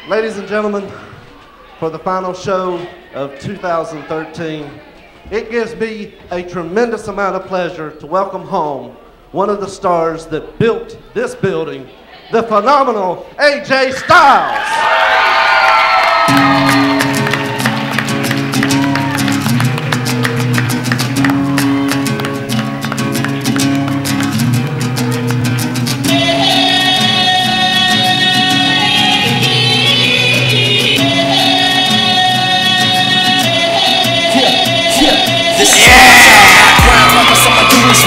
Ladies and gentlemen, for the final show of 2013, it gives me a tremendous amount of pleasure to welcome home one of the stars that built this building, the phenomenal AJ Styles.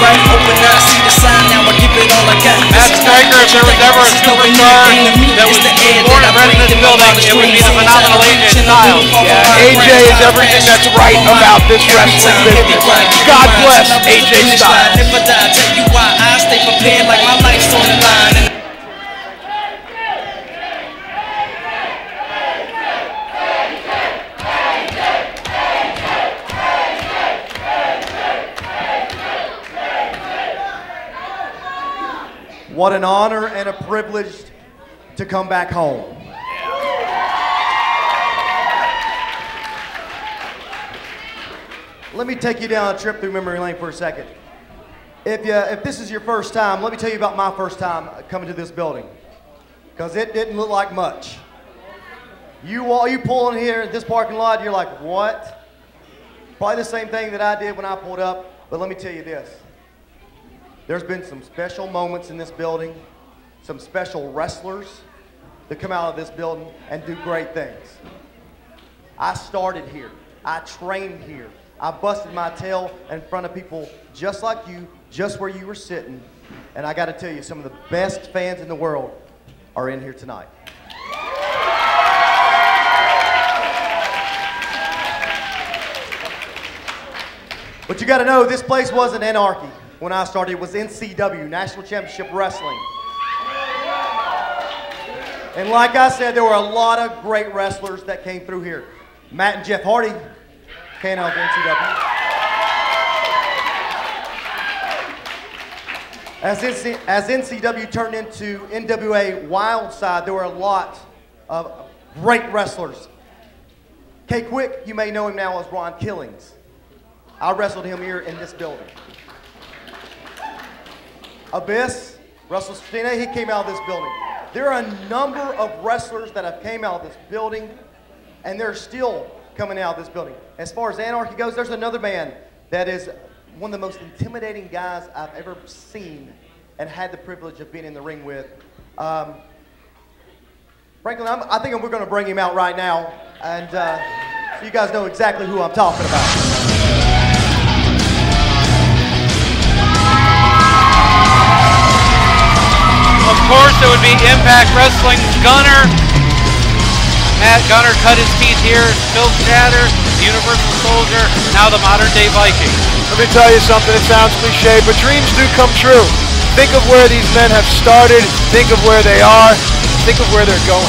Right, open up, see the sign, now I give it all I got. Matt Stryker, if there was ever a superstar that was born and bred in this building, it would be the phenomenal AJ Styles. Yeah, AJ is everything that's right about this wrestling business. God bless AJ Styles. If I die, tell you why I stay prepared like my life's on the line. What an honor and a privilege to come back home. Let me take you down a trip through memory lane for a second. If this is your first time, let me tell you about my first time coming to this building, because it didn't look like much. You pull in here in this parking lot, you're like, what? Probably the same thing that I did when I pulled up, but let me tell you this. There's been some special moments in this building, some special wrestlers that come out of this building and do great things. I started here. I trained here. I busted my tail in front of people just like you, just where you were sitting. And I got to tell you, some of the best fans in the world are in here tonight. But you got to know, this place wasn't Anarchy. When I started, it was NCW, National Championship Wrestling. And like I said, there were a lot of great wrestlers that came through here. Matt and Jeff Hardy came out of NCW. As NCW turned into NWA Wildside, there were a lot of great wrestlers. K-Quick, you may know him now as Ron Killings. I wrestled him here in this building. Abyss, Russell Stina, he came out of this building. There are a number of wrestlers that have came out of this building, and they're still coming out of this building. As far as Anarchy goes, there's another man that is one of the most intimidating guys I've ever seen and had the privilege of being in the ring with. Franklin, I think we're going to bring him out right now, and so you guys know exactly who I'm talking about. Of course, it would be Impact Wrestling's Gunner. Matt Gunner cut his teeth here. Phil Shatter, the Universal Soldier, now the modern-day Viking. Let me tell you something, it sounds cliche, but dreams do come true. Think of where these men have started. Think of where they are. Think of where they're going.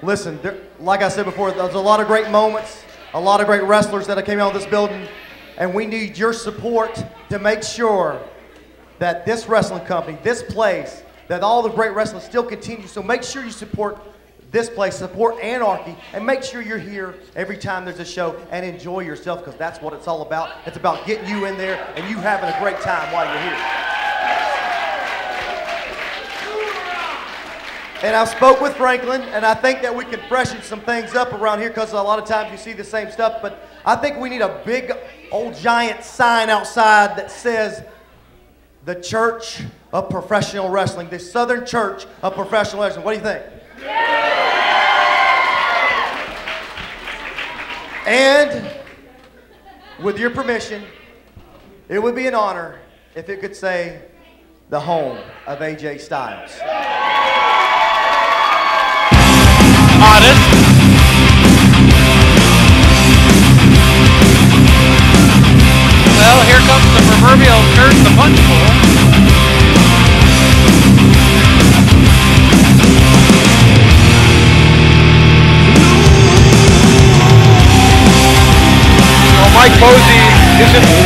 Listen, like I said before, there's a lot of great moments, a lot of great wrestlers that came out of this building, and we need your support to make sure that this wrestling company, this place, that all the great wrestlers still continue. So make sure you support this place, support Anarchy, and make sure you're here every time there's a show and enjoy yourself, because that's what it's all about. It's about getting you in there and you having a great time while you're here. And I spoke with Franklin, and I think that we can freshen some things up around here, because a lot of times you see the same stuff, but I think we need a big old giant sign outside that says the Church of Professional Wrestling, the Southern Church of Professional Wrestling. What do you think? And with your permission, it would be an honor if it could say the home of AJ Styles. Modest. Well, here comes the proverbial Kurt the Punch Bowl.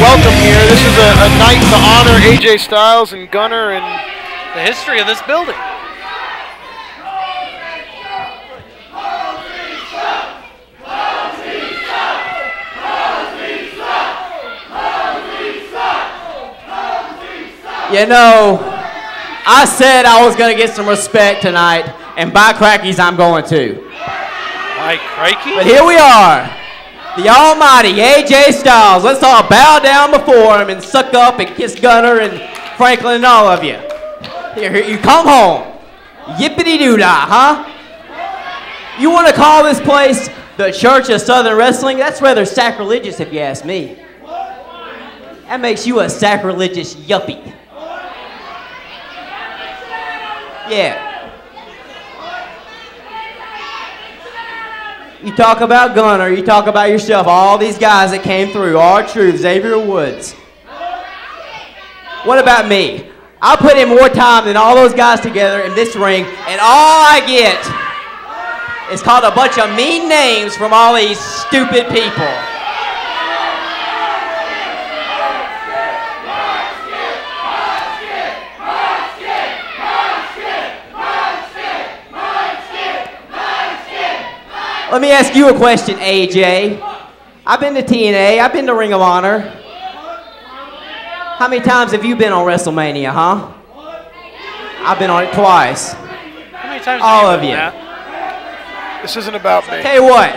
welcome here. This is a night to honor AJ Styles and Gunner and The history of this building. You know, I said I was going to get some respect tonight, and by crackies, I'm going to. By crikey? But here we are, the almighty AJ Styles. Let's all bow down before him and suck up and kiss Gunner and Franklin and all of you. Here you come home. Yippity-doo-dah, huh? You want to call this place the Church of Southern Wrestling? That's rather sacrilegious if you ask me. That makes you a sacrilegious yuppie. Yeah. You talk about Gunner, you talk about yourself, all these guys that came through, R-Truth, Xavier Woods. What about me? I put in more time than all those guys together in this ring, and all I get is called a bunch of mean names from all these stupid people. Let me ask you a question, AJ. I've been to TNA, I've been to Ring of Honor. How many times have you been on WrestleMania, huh? I've been on it twice. How many times All have of you you. been on that? this isn't about me. Tell you what,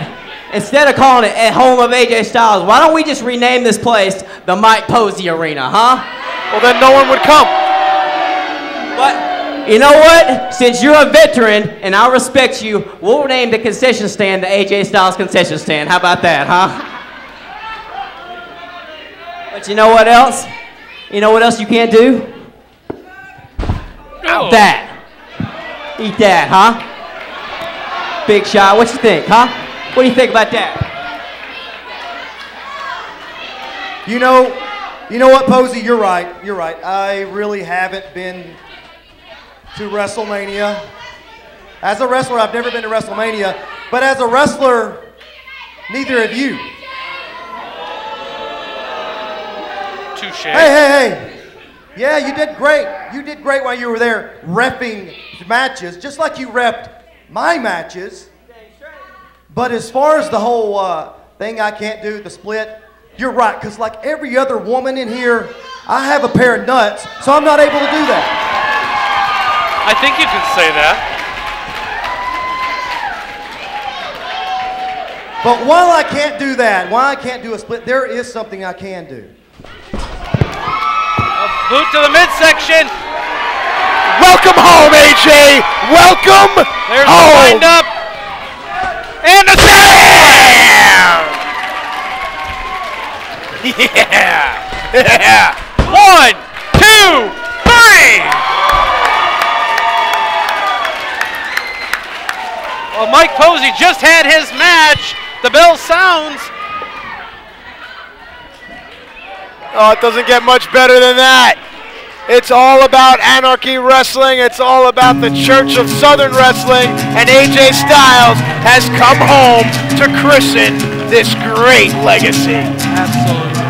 instead of calling it at home of AJ Styles, why don't we just rename this place the Mike Posey Arena, huh? Well, then no one would come. But you know what? Since you're a veteran and I respect you, we'll name the concession stand the AJ Styles concession stand. How about that, huh? But you know what else? You know what else you can't do? No. That. Eat that, huh? Big Shot, what you think, huh? What do you think about that? You know what, Posey? You're right. You're right. I really haven't been to WrestleMania. As a wrestler, I've never been to WrestleMania, but as a wrestler, neither have you. Touche. Hey. Yeah, you did great. You did great while you were there reffing matches, just like you reffed my matches. But as far as the whole thing I can't do, the split, you're right, because like every other woman in here, I have a pair of nuts, so I'm not able to do that. I think you can say that. But while I can't do that, while I can't do a split, there is something I can do. Boot to the midsection. Welcome home, AJ. Welcome There's home. the wind up. And the slam! Yeah. 1, 2, 3. Well, Mike Posey just had his match. The bell sounds. Oh, it doesn't get much better than that. It's all about Anarchy Wrestling. It's all about the Church of Southern Wrestling. And AJ Styles has come home to christen this great legacy. Absolutely.